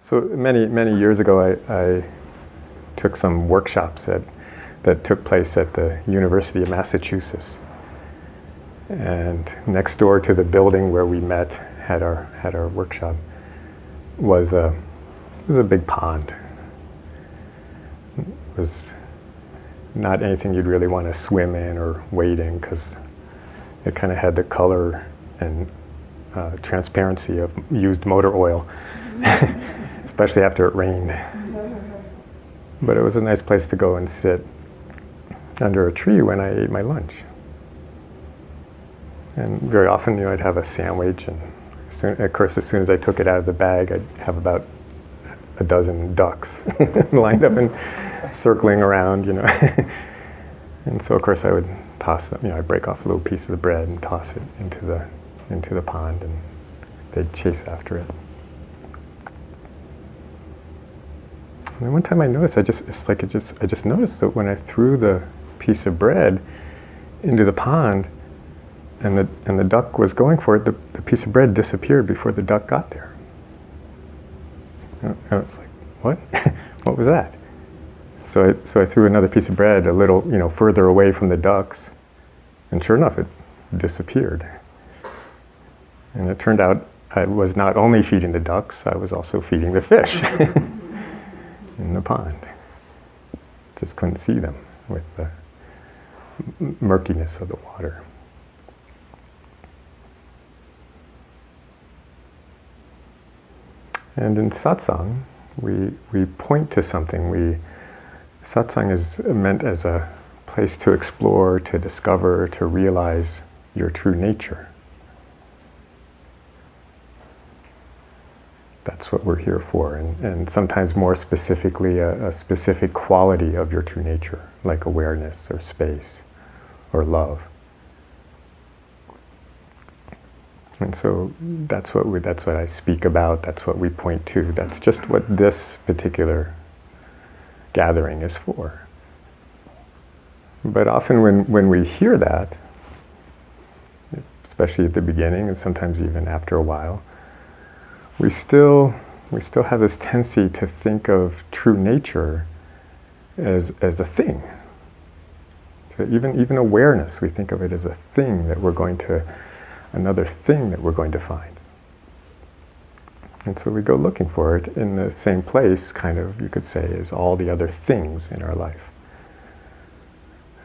So many years ago, I took some workshops that took place at the University of Massachusetts. And next door to the building where we met, had our workshop, was a big pond. It was not anything you'd really want to swim in or wade in, because it kind of had the color and transparency of used motor oil, especially after it rained. But it was a nice place to go and sit under a tree when I ate my lunch. And very often, I'd have a sandwich, and of course, as soon as I took it out of the bag, I'd have about a dozen ducks lined up and circling around, And so, of course, I would toss them. I'd break off a little piece of the bread and toss it into the pond, and they'd chase after it. And then one time I noticed, I just noticed that when I threw the piece of bread into the pond, and the duck was going for it, the piece of bread disappeared before the duck got there. And I was like, what? What was that? So I threw another piece of bread a little, further away from the ducks, and sure enough, it disappeared. And it turned out I was not only feeding the ducks, I was also feeding the fish in the pond. Just couldn't see them with the murkiness of the water. And in satsang, we point to something. Satsang is meant as a place to explore, to discover, to realize your true nature. That's what we're here for, and sometimes more specifically, a specific quality of your true nature, like awareness or space or love. And so that's what I speak about, that's what we point to, that's just what this particular gathering is for. But often when we hear that, especially at the beginning and sometimes even after a while, we still have this tendency to think of true nature as a thing. So even awareness, we think of it as a thing another thing that we're going to find. And so we go looking for it in the same place, kind of, you could say, as all the other things in our life.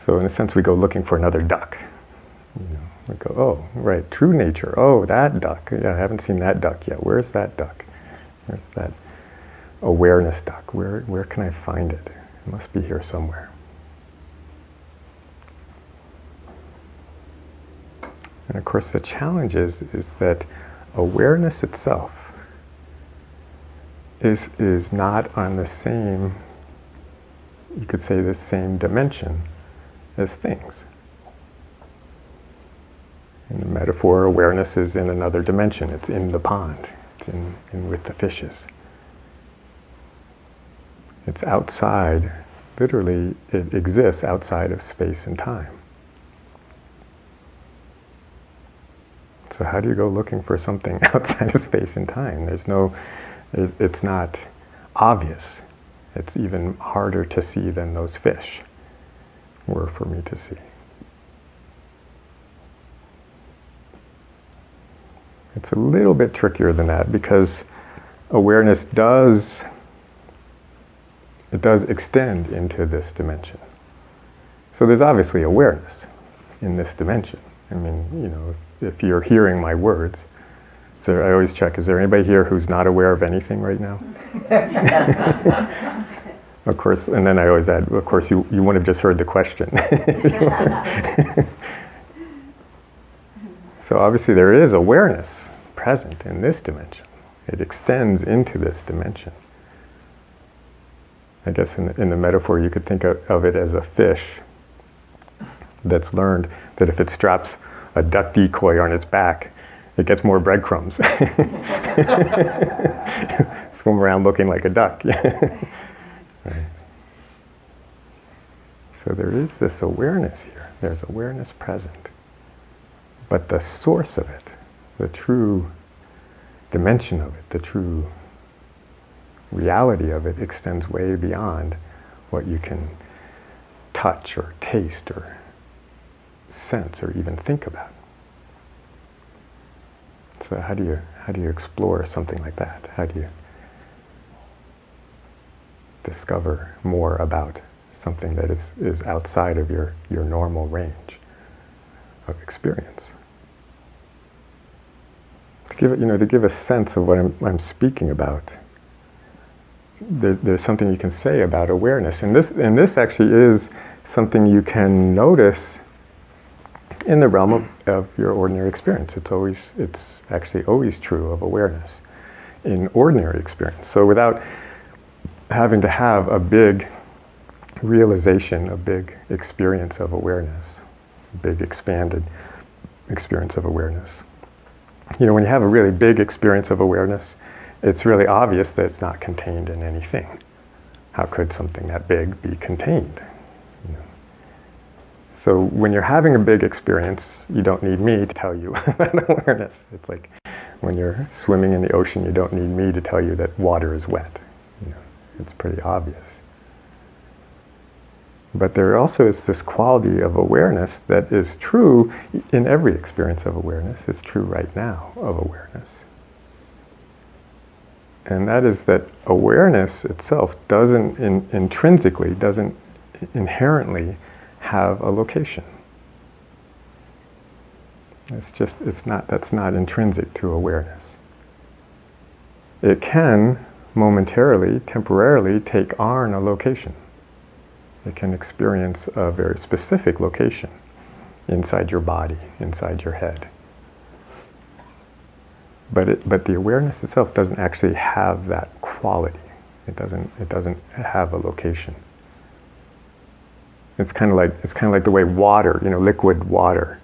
So in a sense, we go looking for another duck. We go, oh, right, true nature. Oh, that duck. Yeah, I haven't seen that duck yet. Where's that duck? Where's that awareness duck? Where can I find it? It must be here somewhere. And of course, the challenge is that awareness itself is not on the same, you could say, the same dimension as things. In the metaphor, awareness is in another dimension. It's in the pond. It's in with the fishes. It's outside, literally, it exists outside of space and time. So how do you go looking for something outside of space and time? It's not obvious. It's even harder to see than those fish were for me to see. It's a little bit trickier than that, because awareness does extend into this dimension. So there's obviously awareness in this dimension. I mean, if you're hearing my words, so I always check, is there anybody here who's not aware of anything right now? Of course, and then I always add, of course, you wouldn't have just heard the question. So obviously there is awareness present in this dimension. It extends into this dimension. I guess in the metaphor you could think of it as a fish that's learned that if it straps a duck decoy on its back, it gets more breadcrumbs. Swim around looking like a duck. Right. So there is this awareness here. There's awareness present. But the source of it, the true dimension of it, the true reality of it extends way beyond what you can touch or taste or sense or even think about. So how do you explore something like that? How do you discover more about something that is outside of your normal range of experience? To give a sense of what I'm speaking about, there's something you can say about awareness, and this actually is something you can notice in the realm of your ordinary experience. It's actually always true of awareness in ordinary experience. So without having to have a big realization, a big experience of awareness, a big expanded experience of awareness. When you have a really big experience of awareness, it's really obvious that it's not contained in anything. How could something that big be contained? So when you're having a big experience, you don't need me to tell you about awareness. It's like when you're swimming in the ocean, you don't need me to tell you that water is wet. It's pretty obvious. But there also is this quality of awareness that is true in every experience of awareness. It's true right now of awareness. And that is that awareness itself doesn't inherently have a location. That's not intrinsic to awareness. It can momentarily, temporarily take on a location. It can experience a very specific location inside your body, inside your head. But the awareness itself doesn't actually have that quality. It doesn't have a location. It's kind of like the way water, liquid water,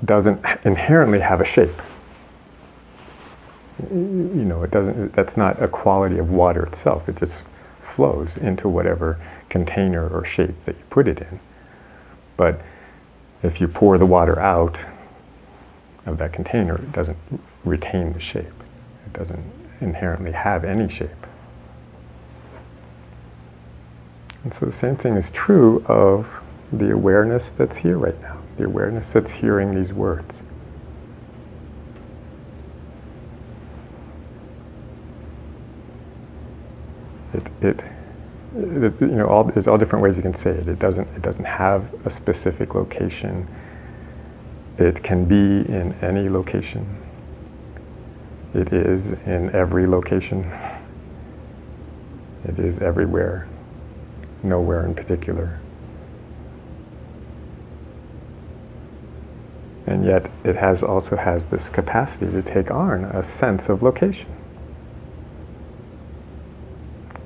doesn't inherently have a shape. It doesn't. That's not a quality of water itself. It just flows into whatever container or shape that you put it in. But if you pour the water out of that container, it doesn't retain the shape. It doesn't inherently have any shape. And so the same thing is true of the awareness that's here right now, the awareness that's hearing these words. There's all different ways you can say it. It doesn't have a specific location. It can be in any location. It is in every location. It is everywhere, nowhere in particular. And yet it also has this capacity to take on a sense of location.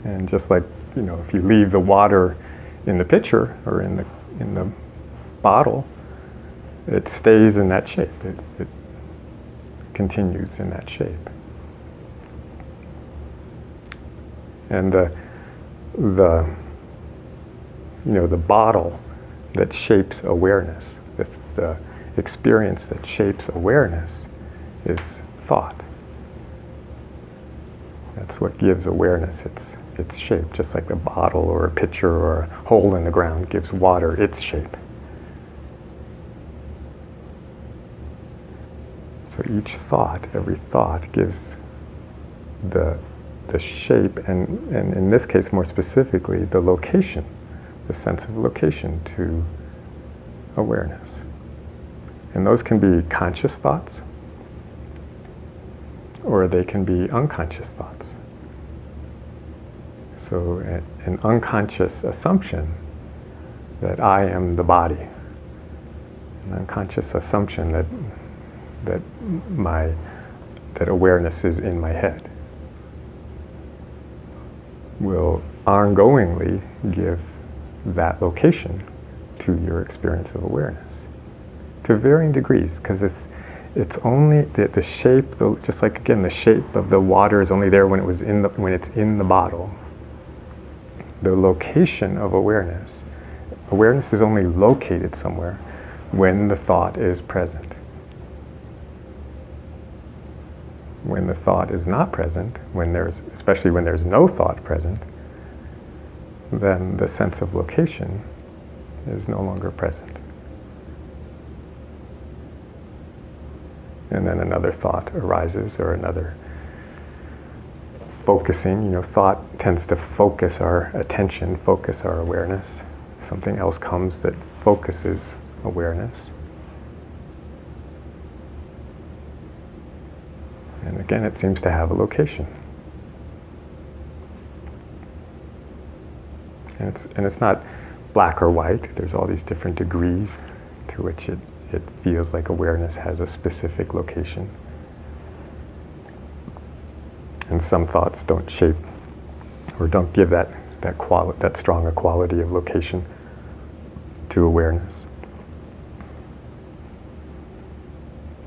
And just like, if you leave the water in the pitcher or in the bottle, it stays in that shape. It continues in that shape. And the bottle that shapes awareness, the experience that shapes awareness is thought. That's what gives awareness its shape, just like the bottle or a pitcher or a hole in the ground gives water its shape. So every thought gives the shape, and in this case more specifically, the location, the sense of location to awareness. And those can be conscious thoughts, or they can be unconscious thoughts. So an unconscious assumption that I am the body, an unconscious assumption that awareness is in my head, will ongoingly give that location to your experience of awareness to varying degrees, because it's only the shape, just like again the shape of the water is only there when it's in the bottle. The location of awareness is only located somewhere when the thought is present. when the thought is not present, especially when there's no thought present, then the sense of location is no longer present. And then another thought arises, or another focusing. Thought tends to focus our attention, focus our awareness. Something else comes that focuses awareness. And again, it seems to have a location. And it's not black or white. There's all these different degrees to which it feels like awareness has a specific location. And some thoughts don't shape or don't give that strong a quality of location to awareness.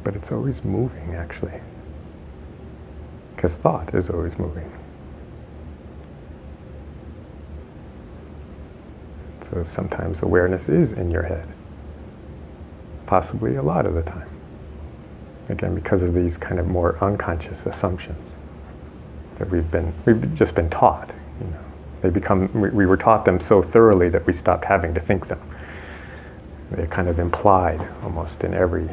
But it's always moving, actually. Because thought is always moving. So sometimes awareness is in your head. Possibly a lot of the time. Again, because of these kind of more unconscious assumptions that we've just been taught. We were taught them so thoroughly that we stopped having to think them. They're kind of implied almost in every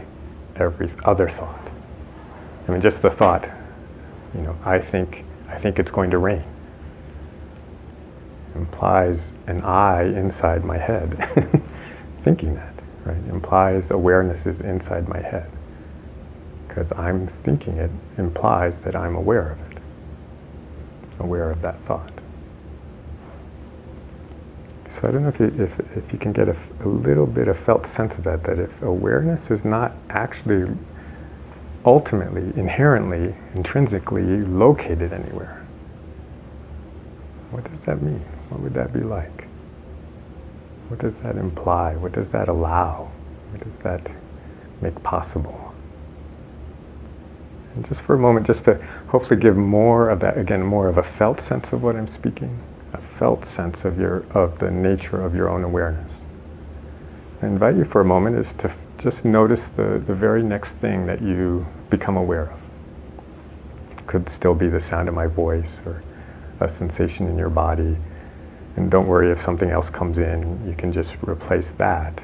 other thought. Just the thought, I think it's going to rain, implies an I inside my head thinking that, right? Implies awareness is inside my head. Because I'm thinking it implies that I'm aware of it, aware of that thought. So I don't know if you can get a little bit of felt sense of that if awareness is not actually ultimately, inherently, intrinsically located anywhere, what does that mean? What would that be like? What does that imply? What does that allow? What does that make possible? And just for a moment, just to hopefully give more of that, again, more of a felt sense of what I'm speaking, a felt sense of the nature of your own awareness. I invite you for a moment is to just notice the very next thing that you become aware of. It could still be the sound of my voice or a sensation in your body. And don't worry if something else comes in, you can just replace that.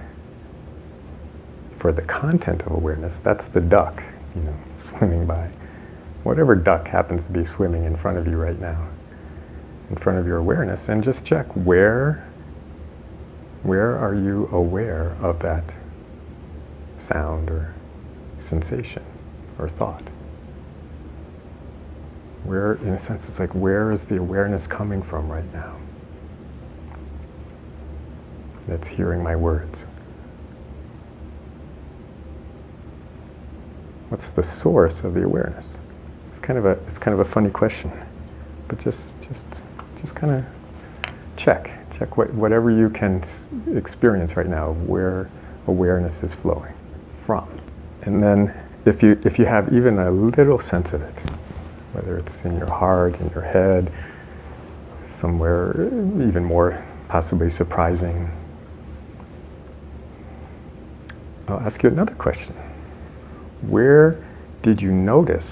For the content of awareness, that's the duck, swimming by. Whatever duck happens to be swimming in front of you right now, in front of your awareness, and just check where are you aware of that sound or sensation or thought? Where, in a sense, it's like, where is the awareness coming from right now? That's hearing my words. What's the source of the awareness? It's kind of a funny question, but just kind of check whatever you can experience right now, where awareness is flowing from, and then if you have even a little sense of it, whether it's in your heart, in your head, somewhere even more possibly surprising, I'll ask you another question. Where did you notice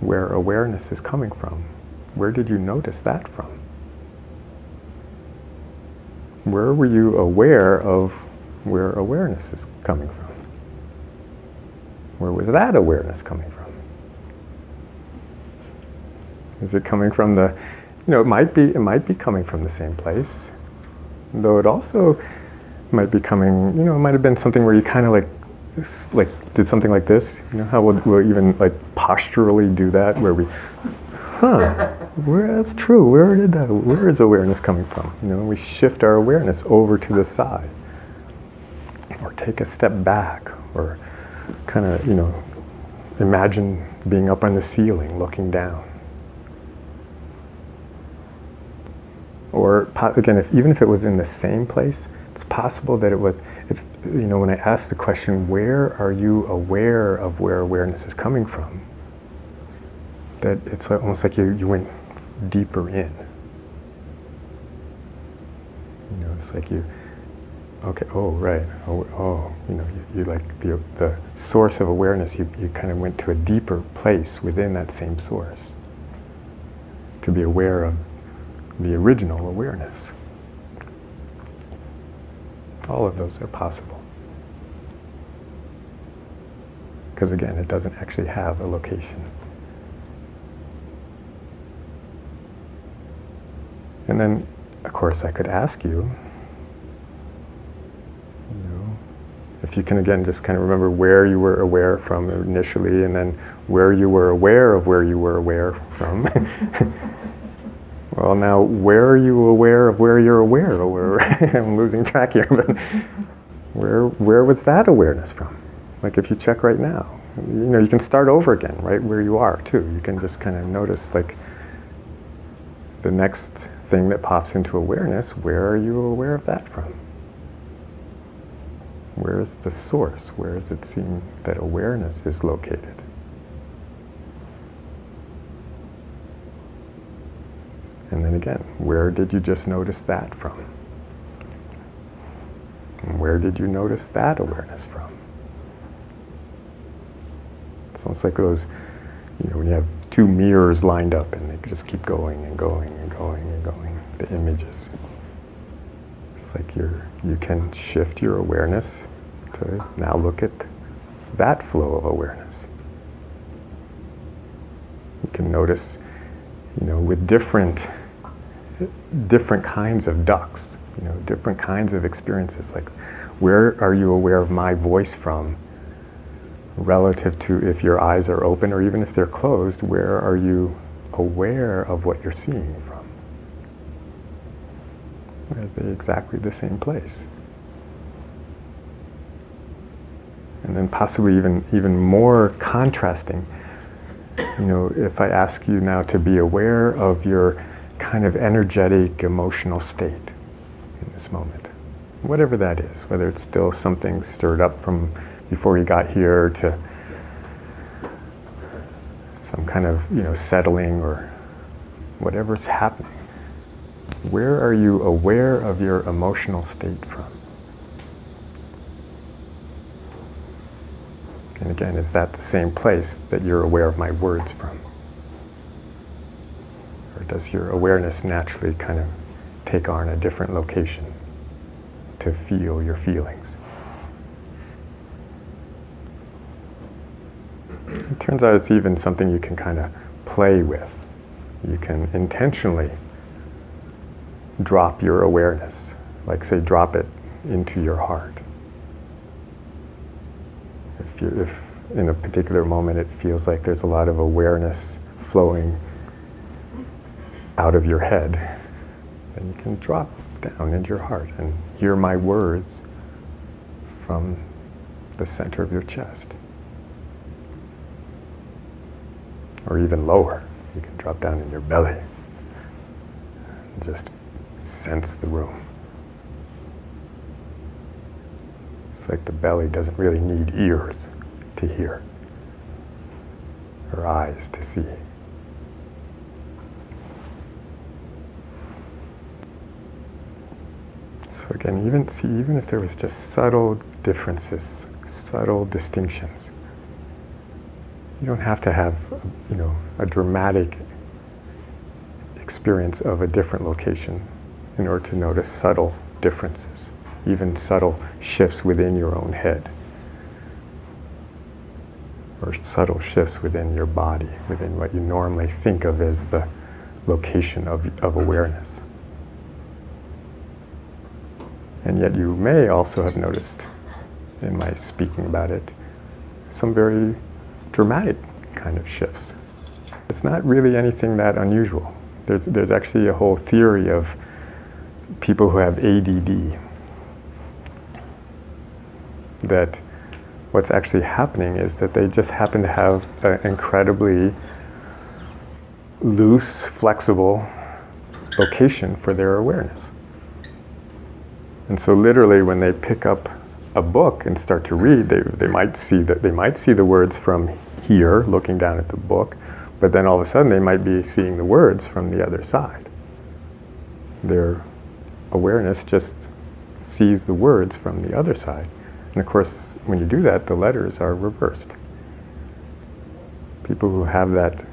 where awareness is coming from? Where did you notice that from? Where were you aware of where awareness is coming from? Where was that awareness coming from? Is it coming from it might be coming from the same place, though it also might be coming, it might have been something where you kind of like did something like this. How we'll even like posturally do that, where we, that's true. Where is awareness coming from? We shift our awareness over to the side, or take a step back, or kind of, imagine being up on the ceiling, looking down. Or again, even if it was in the same place, it's possible that it was, when I ask the question, where are you aware of where awareness is coming from? That it's almost like you went deeper in. It's like okay, oh, right, oh, you like the source of awareness, you kind of went to a deeper place within that same source to be aware of the original awareness. All of those are possible. Because again, it doesn't actually have a location. And then, of course, I could ask you, if you can again just kind of remember where you were aware from initially, and then where you were aware of where you were aware from. Well, now, where are you aware of where you're aware? I'm losing track here, but where was that awareness from? Like if you check right now, you can start over again, right where you are too. You can just kind of notice like the next thing that pops into awareness, where are you aware of that from? Where is the source? Where is it seen that awareness is located? And then again, where did you just notice that from? And where did you notice that awareness from? It's almost like those, when you have two mirrors lined up and they just keep going and going and going and going, the images. It's like you can shift your awareness to now look at that flow of awareness. You can notice, with different kinds of ducks, different kinds of experiences. Like, where are you aware of my voice from relative to if your eyes are open, or even if they're closed, where are you aware of what you're seeing from? Are they exactly the same place? And then possibly even more contrasting, if I ask you now to be aware of your kind of energetic, emotional state in this moment, whatever that is, whether it's still something stirred up from before you got here to some kind of, settling or whatever's happening. Where are you aware of your emotional state from? And again, is that the same place that you're aware of my words from? Or does your awareness naturally kind of take on a different location to feel your feelings? It turns out it's even something you can kind of play with. You can intentionally drop your awareness, like say drop it into your heart. If in a particular moment it feels like there's a lot of awareness flowing out of your head, then you can drop down into your heart and hear my words from the center of your chest. Or even lower, you can drop down in your belly and just sense the room. It's like the belly doesn't really need ears to hear, or eyes to see. So again, even if there was just subtle differences, subtle distinctions, you don't have to have, a dramatic experience of a different location in order to notice subtle differences, even subtle shifts within your own head, or subtle shifts within your body, within what you normally think of as the location of awareness. And yet you may also have noticed, in my speaking about it, some very dramatic kind of shifts. It's not really anything that unusual. There's actually a whole theory of people who have ADD, that what's actually happening is that they just happen to have an incredibly loose, flexible location for their awareness. And so literally when they pick up a book and start to read, they might see the words from here, looking down at the book, but then all of a sudden they might be seeing the words from the other side. Their awareness just sees the words from the other side. And of course, when you do that, the letters are reversed. People who have that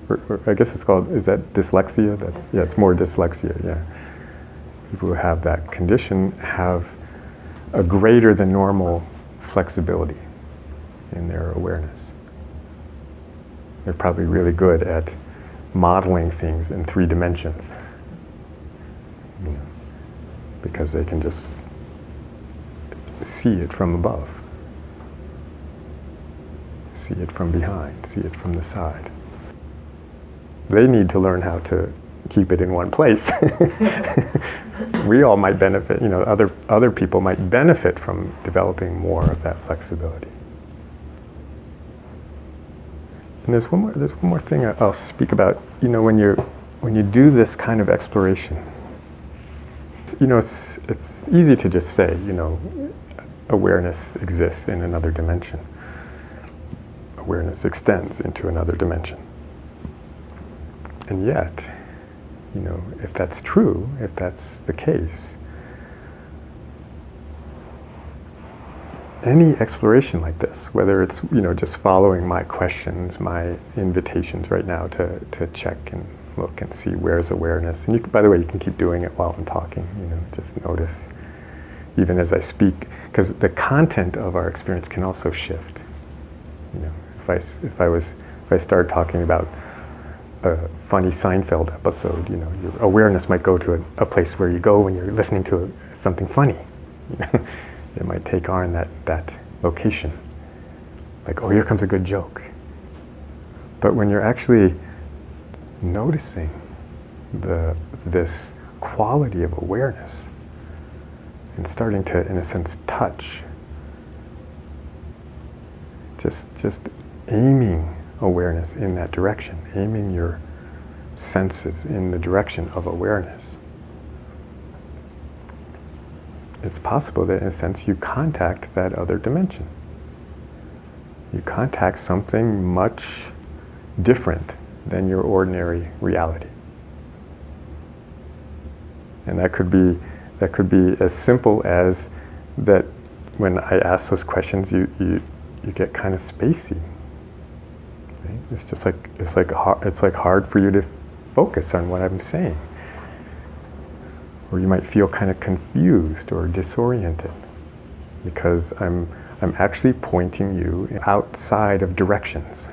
or I guess it's called, is that dyslexia? Yeah, it's more dyslexia, yeah. People who have that condition have a greater than normal flexibility in their awareness. They're probably really good at modeling things in 3 dimensions, because they can just see it from above, see it from behind, see it from the side. They need to learn how to keep it in one place. We all might benefit, other people might benefit from developing more of that flexibility. And there's one more thing I'll speak about. When you do this kind of exploration, it's easy to just say, awareness exists in another dimension. Awareness extends into another dimension. And yet, if that's true, if that's the case, any exploration like this, whether it's, just following my questions, my invitations right now to check and look and see where's awareness. And by the way, you can keep doing it while I'm talking, just notice, even as I speak, because the content of our experience can also shift. If I start talking about a funny Seinfeld episode, your awareness might go to a place where you go when you're listening to something funny. It might take on that location. Like, oh, here comes a good joke. But when you're actually noticing this quality of awareness and starting to, in a sense, touch, just aiming awareness in that direction, aiming your senses in the direction of awareness, it's possible that in a sense you contact that other dimension. You contact something much different than your ordinary reality. And that could be as simple as that when I ask those questions, you get kind of spacey. Right? It's like hard for you to focus on what I'm saying. Or you might feel kind of confused or disoriented because I'm actually pointing you outside of directions.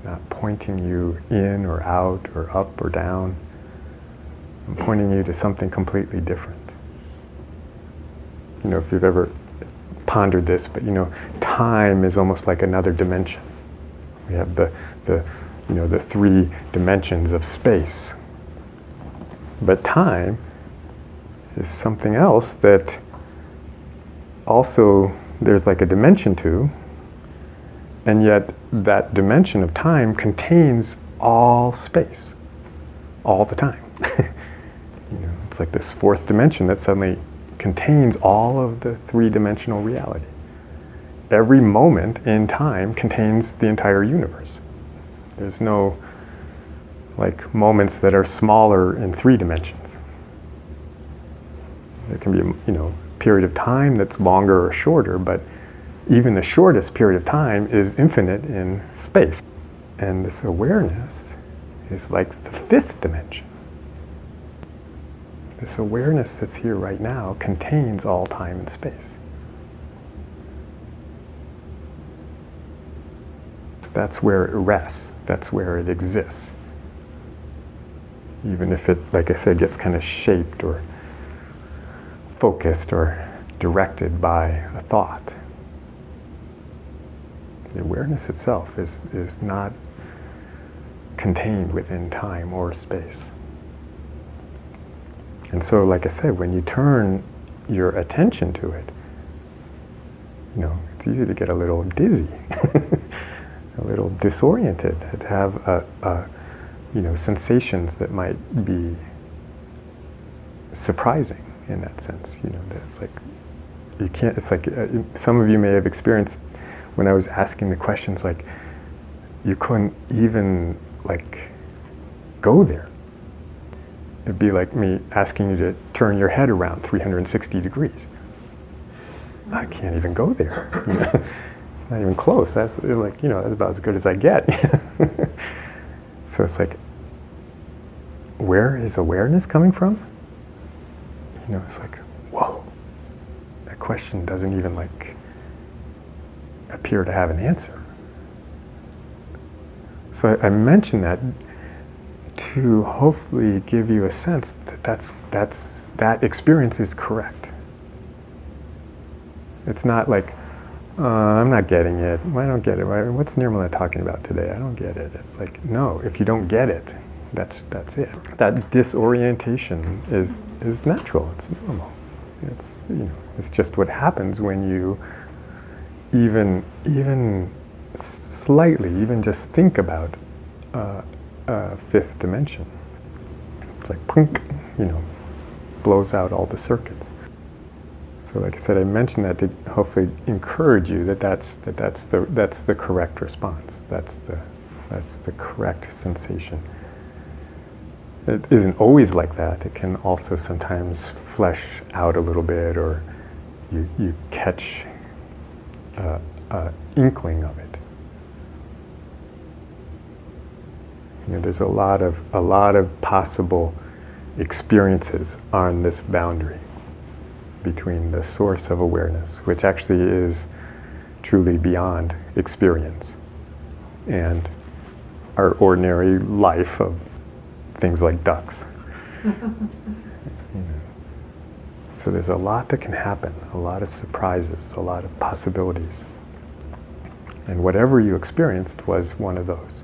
Not pointing you in or out or up or down. I'm pointing you to something completely different. If you've ever pondered this, but time is almost like another dimension. We have the 3 dimensions of space. But time is something else that also there's like a dimension to, and yet that dimension of time contains all space, all the time. It's like this 4th dimension that suddenly contains all of the 3-dimensional reality. Every moment in time contains the entire universe. There's no like moments that are smaller in 3 dimensions. There can be a period of time that's longer or shorter, but even the shortest period of time is infinite in space. And this awareness is like the 5th dimension. This awareness that's here right now contains all time and space. That's where it rests. That's where it exists. Even if it, like I said, gets kind of shaped or focused or directed by a thought. The awareness itself is not contained within time or space. And so, like I said, when you turn your attention to it, it's easy to get a little dizzy, a little disoriented, to have sensations that might be surprising in that sense. That it's like you can't. It's like some of you may have experienced when I was asking the questions, like you couldn't even like go there. It'd be like me asking you to turn your head around 360 degrees. I can't even go there. It's not even close. That's like, that's about as good as I get. So it's like, where is awareness coming from? It's like, whoa. That question doesn't even appear to have an answer. So I mention that to hopefully give you a sense that that experience is correct. It's not like, I'm not getting it. I don't get it. What's Nirmala talking about today? I don't get it. It's like, no, if you don't get it, that's it. That disorientation is natural. It's normal. It's just what happens when you even slightly, even just think about fifth dimension. It's like, punk, blows out all the circuits. So, like I said, I mentioned that to hopefully encourage you that's the correct response. That's the correct sensation. It isn't always like that. It can also sometimes flesh out a little bit, or you catch an inkling of it. There's a lot of possible experiences on this boundary between the source of awareness, which actually is truly beyond experience, and our ordinary life of things like ducks. So there's a lot that can happen, a lot of surprises, a lot of possibilities. And whatever you experienced was one of those.